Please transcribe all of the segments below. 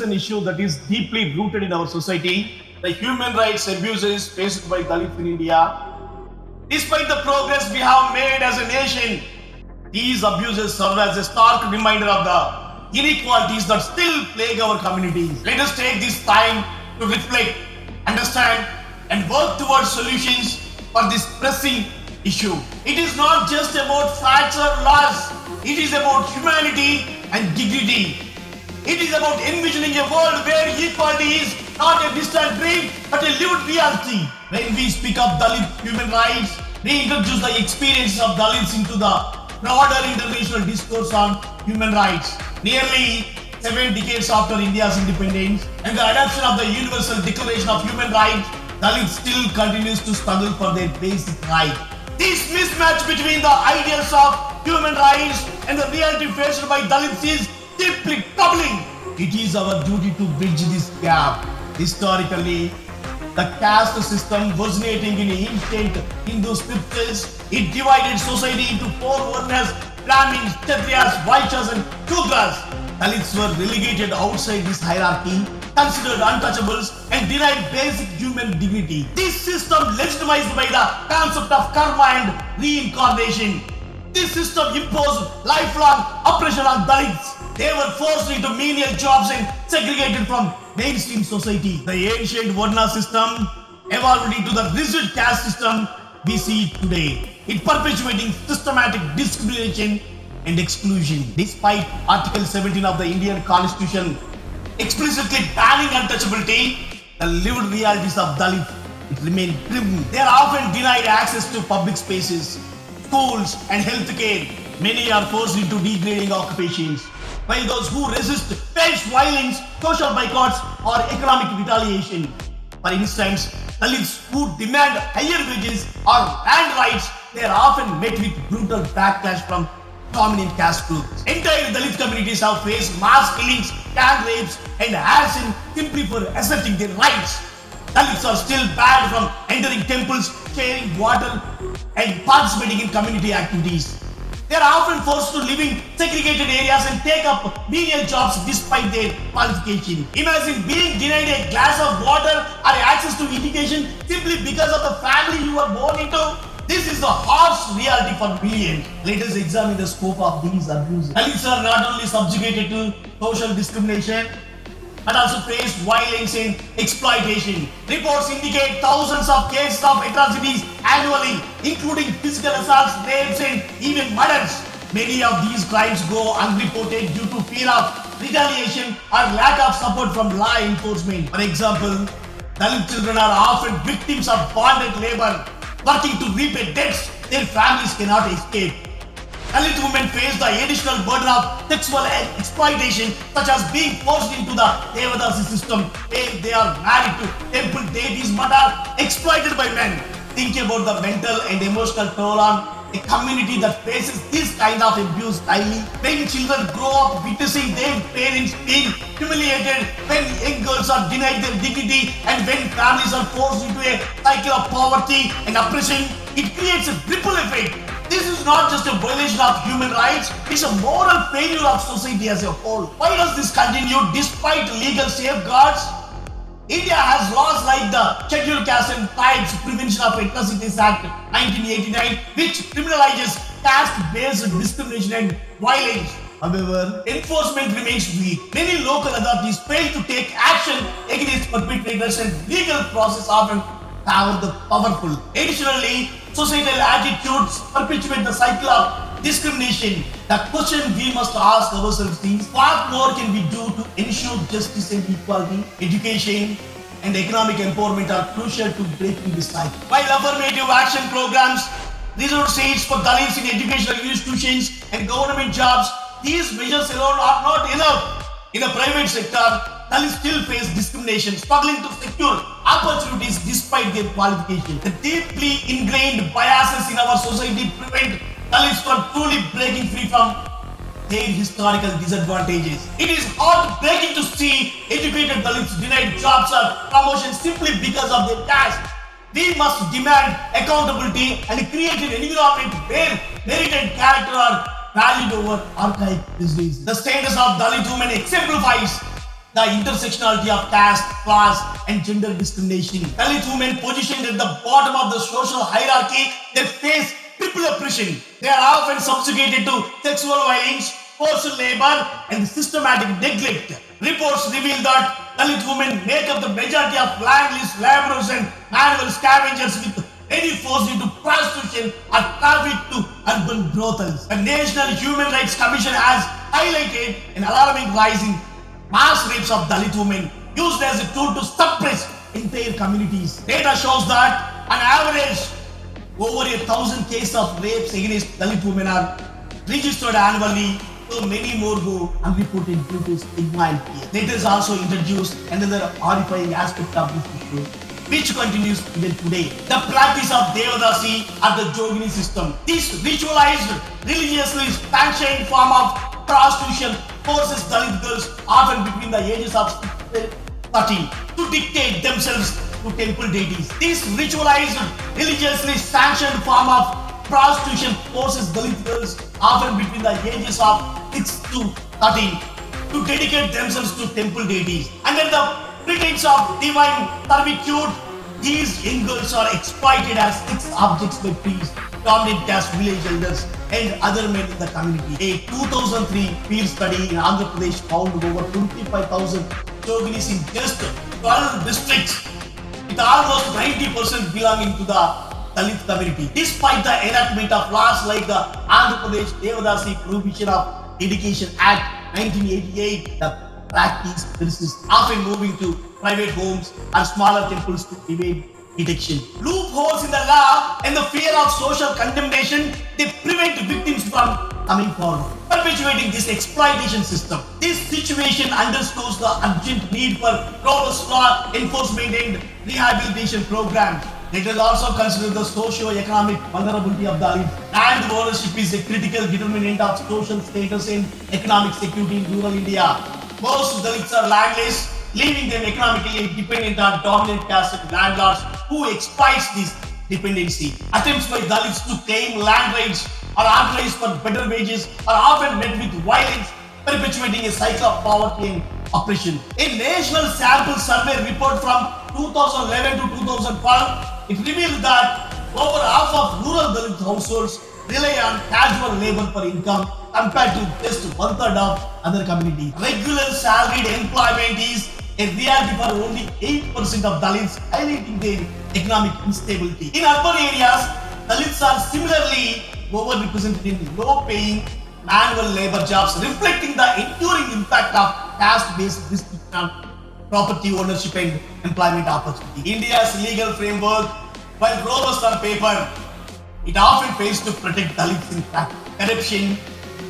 is an issue that is deeply rooted in our society. The human rights abuses faced by Dalits in India. Despite the progress we have made as a nation, these abuses serve as a stark reminder of the inequalities that still plague our communities. Let us take this time to reflect, understand, and work towards solutions for this pressing issue. It is not just about facts or laws, it is about humanity and dignity. It is about envisioning a world where equality is not a distant dream but a lived reality. When we speak of Dalit human rights, we introduce the experiences of Dalits into the broader international discourse on human rights. Nearly 7 decades after India's independence and the adoption of the Universal Declaration of Human Rights, Dalits still continues to struggle for their basic right. This mismatch between the ideals of human rights and the reality faced by Dalits is deeply troubling. It is our duty to bridge this gap. Historically, the caste system originating in ancient Hindu scriptures, it divided society into 4 varnas: Brahmins, Kshatriyas, Vaishyas and Shudras. Dalits were relegated outside this hierarchy, considered untouchables and denied basic human dignity. This system legitimized by the concept of karma and reincarnation. This system imposed lifelong oppression on Dalits. They were forced into menial jobs and segregated from mainstream society. The ancient Varna system evolved into the rigid caste system we see today. It perpetuating systematic discrimination and exclusion. Despite Article 17 of the Indian Constitution explicitly banning untouchability, the lived realities of Dalits remain grim. They are often denied access to public spaces, schools and healthcare. Many are forced into degrading occupations, while those who resist face violence, social boycotts or economic retaliation. For instance, Dalits who demand higher wages or land rights, they are often met with brutal backlash from dominant caste groups. Entire Dalit communities have faced mass killings, gang rapes and arson simply for asserting their rights. Dalits are still banned from entering temples, sharing water and participating in community activities. They are often forced to live in segregated areas and take up menial jobs despite their qualification. Imagine being denied a glass of water or access to education simply because of the family you were born into. This is the harsh reality for millions. Let us examine the scope of these abuses. Dalits are not only subjugated to social discrimination, but also face violence and exploitation. Reports indicate thousands of cases of atrocities annually, including physical assaults, rapes, and even murders. Many of these crimes go unreported due to fear of retaliation or lack of support from law enforcement. For example, Dalit children are often victims of bonded labor, working to repay debts their families cannot escape. Dalit women face the additional burden of sexual exploitation, such as being forced into the Devadasi system where they are married to temple deities but are exploited by men. Think about the mental and emotional toll on a community that faces this kind of abuse daily. When children grow up witnessing their parents being humiliated, when young girls are denied their dignity, and when families are forced into a cycle of poverty and oppression, it creates a ripple effect. This is not just a violation of human rights, it's a moral failure of society as a whole. Why does this continue despite legal safeguards? India has laws like the Scheduled Caste and Tribes Prevention of Atrocities Act 1989, which criminalizes caste-based discrimination and violence. However, enforcement remains weak. Many local authorities fail to take action against perpetrators and legal process often favor the powerful. Additionally, societal attitudes perpetuate the cycle of discrimination. The question we must ask ourselves is, what more can we do to ensure justice and equality? Education and economic empowerment are crucial to breaking this cycle. While affirmative action programs reserve seats for Dalits in educational institutions and government jobs, these measures alone are not enough. In the private sector, Dalits still face discrimination, struggling to secure opportunities despite their qualifications. The deeply ingrained biases in our society prevent Dalits from truly breaking free from their historical disadvantages. It is heartbreaking to see educated Dalits denied jobs or promotions simply because of their caste. We must demand accountability and create an environment where merit and character are valued over archaic prejudices. The status of Dalit women exemplifies the intersectionality of caste, class, and gender discrimination. Dalit women positioned at the bottom of the social hierarchy, they face triple oppression. They are often subjugated to sexual violence, forced labor, and systematic neglect. Reports reveal that Dalit women make up the majority of landless laborers and manual scavengers with any forced into prostitution or trafficked to urban brothels. The National Human Rights Commission has highlighted an alarming rise in mass rapes of Dalit women used as a tool to suppress entire communities. Data shows that on average, over 1,000 cases of rapes against Dalit women are registered annually, so many more go unreported due to stigma and fear. Let us also introduce another horrifying aspect of this issue, which continues even today. The practice of Devadasi or the Jogini system. This ritualized, religiously sanctioned form of prostitution forces Dalit girls, often between the ages of 13, to dictate themselves to temple deities. This ritualized, religiously sanctioned form of prostitution forces Dalit girls, often between the ages of 6 to 13, to dedicate themselves to temple deities. Under the pretense of divine servitude, these young girls are exploited as sex objects by priests, dominant caste village elders, and other men in the community. A 2003 field study in Andhra Pradesh found over 25,000 Joginis in just 12 districts, with almost 90% belonging to the Dalit community. Despite the enactment of laws like the Andhra Pradesh Devadasi Prohibition of Education Act 1988, the practice persists, often moving to private homes or smaller temples to evade detection. Loopholes in the law and the fear of social condemnation, they prevent victims from coming forward, perpetuating this exploitation system. This situation underscores the urgent need for robust law enforcement and rehabilitation programs. Let us also consider the socio-economic vulnerability of Dalits. Land ownership is a critical determinant of social status and economic security in rural India. Most Dalits are landless, leaving them economically dependent on dominant caste landlords who exploit this dependency. Attempts by Dalits to claim land rights or authorized for better wages are often met with violence, perpetuating a cycle of poverty and oppression. A national sample survey report from 2011 to 2012, it revealed that over half of rural Dalit households rely on casual labor for income compared to just one third of other communities. Regular salaried employment is a reality for only 8% of Dalits, highlighting their economic instability. In urban areas, Dalits are similarly overrepresented in low-paying manual labor jobs, reflecting the enduring impact of caste-based restriction on property ownership and employment opportunity. India's legal framework, while robust on paper, it often fails to protect Dalits in practice. Corruption,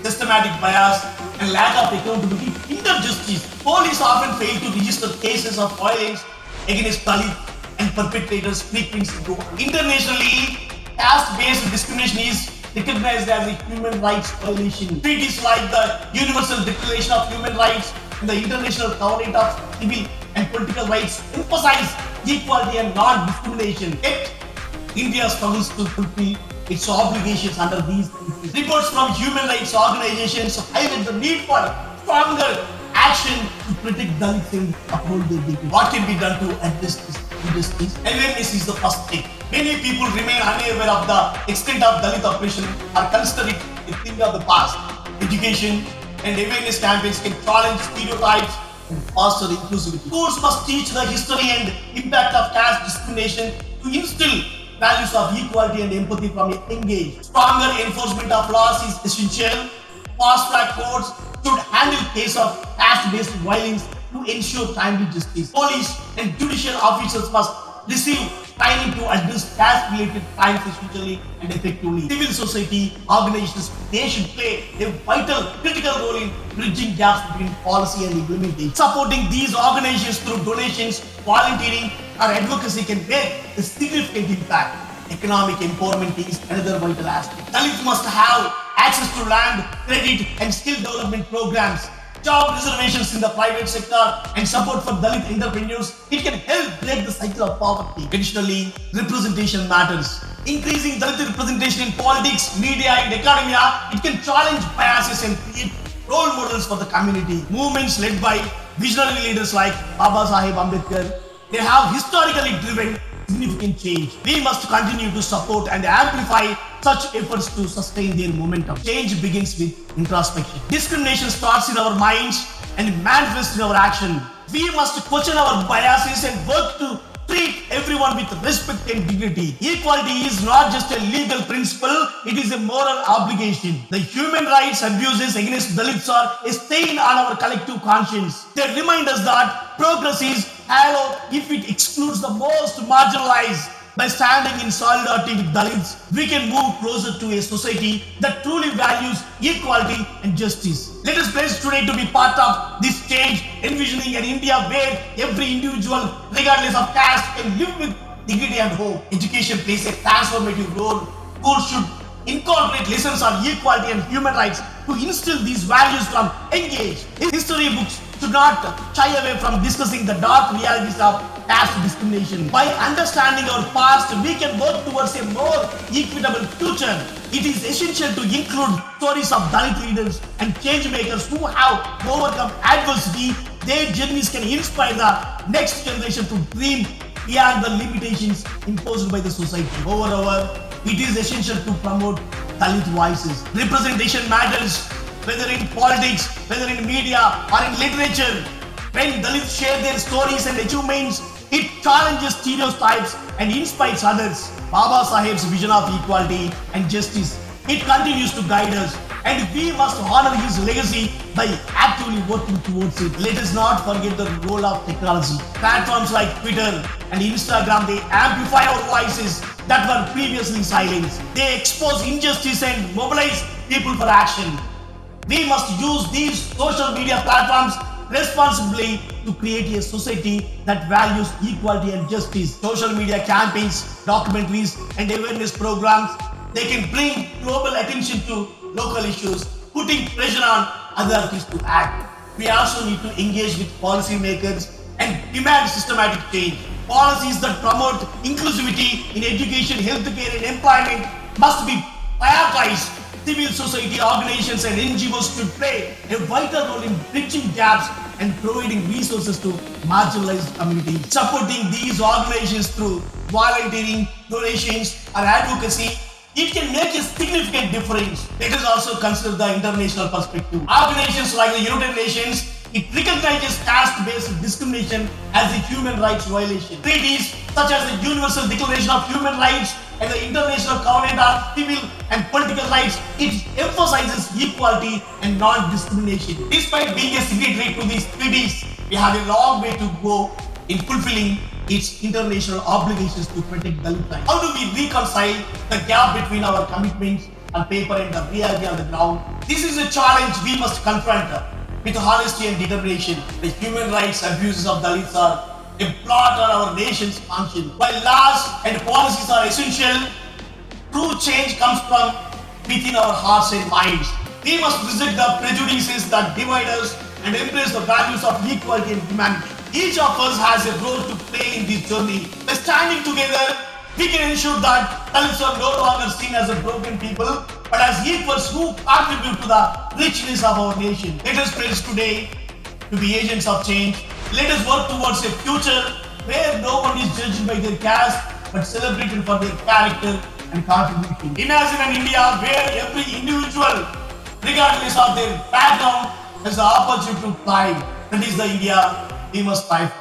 systematic bias, and lack of accountability hinder justice. Police often fail to register cases of violence against Dalits and perpetrators frequently go. Internationally, caste-based discrimination is recognized as a human rights violation. Treaties like the Universal Declaration of Human Rights and the International Covenant of Civil and Political Rights emphasize equality and non-discrimination. Yet, India struggles to fulfill its obligations under these treaties. Reports from human rights organizations highlight the need for stronger action to protect Dalits and uphold their dignity. What can be done to address this injustice? Awareness is the first step. Many people remain unaware of the extent of Dalit oppression or consider it a thing of the past. Education and awareness campaigns can challenge stereotypes and foster inclusivity. Schools must teach the history and impact of caste discrimination to instill values of equality and empathy from a young age. Stronger enforcement of laws is essential. Fast-track courts should handle cases of caste-based violence to ensure timely justice. Police and judicial officers must receive training to address caste-related crimes efficiently and effectively. Civil society organizations, they should play a vital, critical role in bridging gaps between policy and implementation. Supporting these organizations through donations, volunteering, or advocacy can make a significant impact. Economic empowerment is another vital aspect. Dalits must have access to land, credit, and skill development programs. Job reservations in the private sector and support for Dalit entrepreneurs, it can help break the cycle of poverty. Additionally, representation matters. Increasing Dalit representation in politics, media, and academia, it can challenge biases and create role models for the community. Movements led by visionary leaders like Baba Sahib Ambedkar, they have historically driven significant change. We must continue to support and amplify such efforts to sustain their momentum. Change begins with introspection. Discrimination starts in our minds and manifests in our action. We must question our biases and work to treat everyone with respect and dignity. Equality is not just a legal principle, it is a moral obligation. The human rights abuses against Dalits are a stain on our collective conscience. They remind us that progress is hollow if it excludes the most marginalized. By standing in solidarity with Dalits, we can move closer to a society that truly values equality and justice. Let us pledge today to be part of this change, envisioning an India where every individual, regardless of caste, can live with dignity and hope. Education plays a transformative role. Schools should incorporate lessons on equality and human rights to instill these values from young age. History books should not shy away from discussing the dark realities of caste discrimination. By understanding our past, we can work towards a more equitable future. It is essential to include stories of Dalit leaders and change makers who have overcome adversity. Their journeys can inspire the next generation to dream beyond the limitations imposed by the society. Moreover, it is essential to promote Dalit voices. Representation matters, whether in politics, whether in media or in literature. When Dalits share their stories and achievements, it challenges stereotypes and inspires others. Baba Sahib's vision of equality and justice, it continues to guide us, and we must honor his legacy by actively working towards it. Let us not forget the role of technology. Platforms like Twitter and Instagram, they amplify our voices that were previously silenced. They expose injustice and mobilize people for action. We must use these social media platforms responsibly to create a society that values equality and justice. Social media campaigns, documentaries, and awareness programs, they can bring global attention to local issues, putting pressure on authorities to act. We also need to engage with policymakers and demand systematic change. Policies that promote inclusivity in education, healthcare, and employment must be prioritized. Civil society organizations and NGOs should play a vital role in bridging gaps and providing resources to marginalized communities. Supporting these organizations through volunteering, donations, or advocacy, it can make a significant difference. Let us also consider the international perspective. Organizations like the United Nations, it recognizes caste-based discrimination as a human rights violation. Treaties such as the Universal Declaration of Human Rights and the International Covenant on Civil and Political Rights, it emphasizes equality and non-discrimination. Despite being a signatory to these treaties, we have a long way to go in fulfilling its international obligations to protect Dalit rights. How do we reconcile the gap between our commitments on paper and the reality on the ground? This is a challenge we must confront with honesty and determination. The human rights abuses of Dalits are a blot on our nation's conscience. While laws and policies are essential, true change comes from within our hearts and minds. We must reject the prejudices that divide us and embrace the values of equality and humanity. Each of us has a role to play in this journey. By standing together, we can ensure that Dalits are no longer seen as a broken people, but as equals who contribute to the richness of our nation. Let us pledge today to be agents of change. Let us work towards a future where no one is judged by their caste, but celebrated for their character and contribution. Imagine an India where every individual, regardless of their background, has the opportunity to thrive. That is the India we must strive for.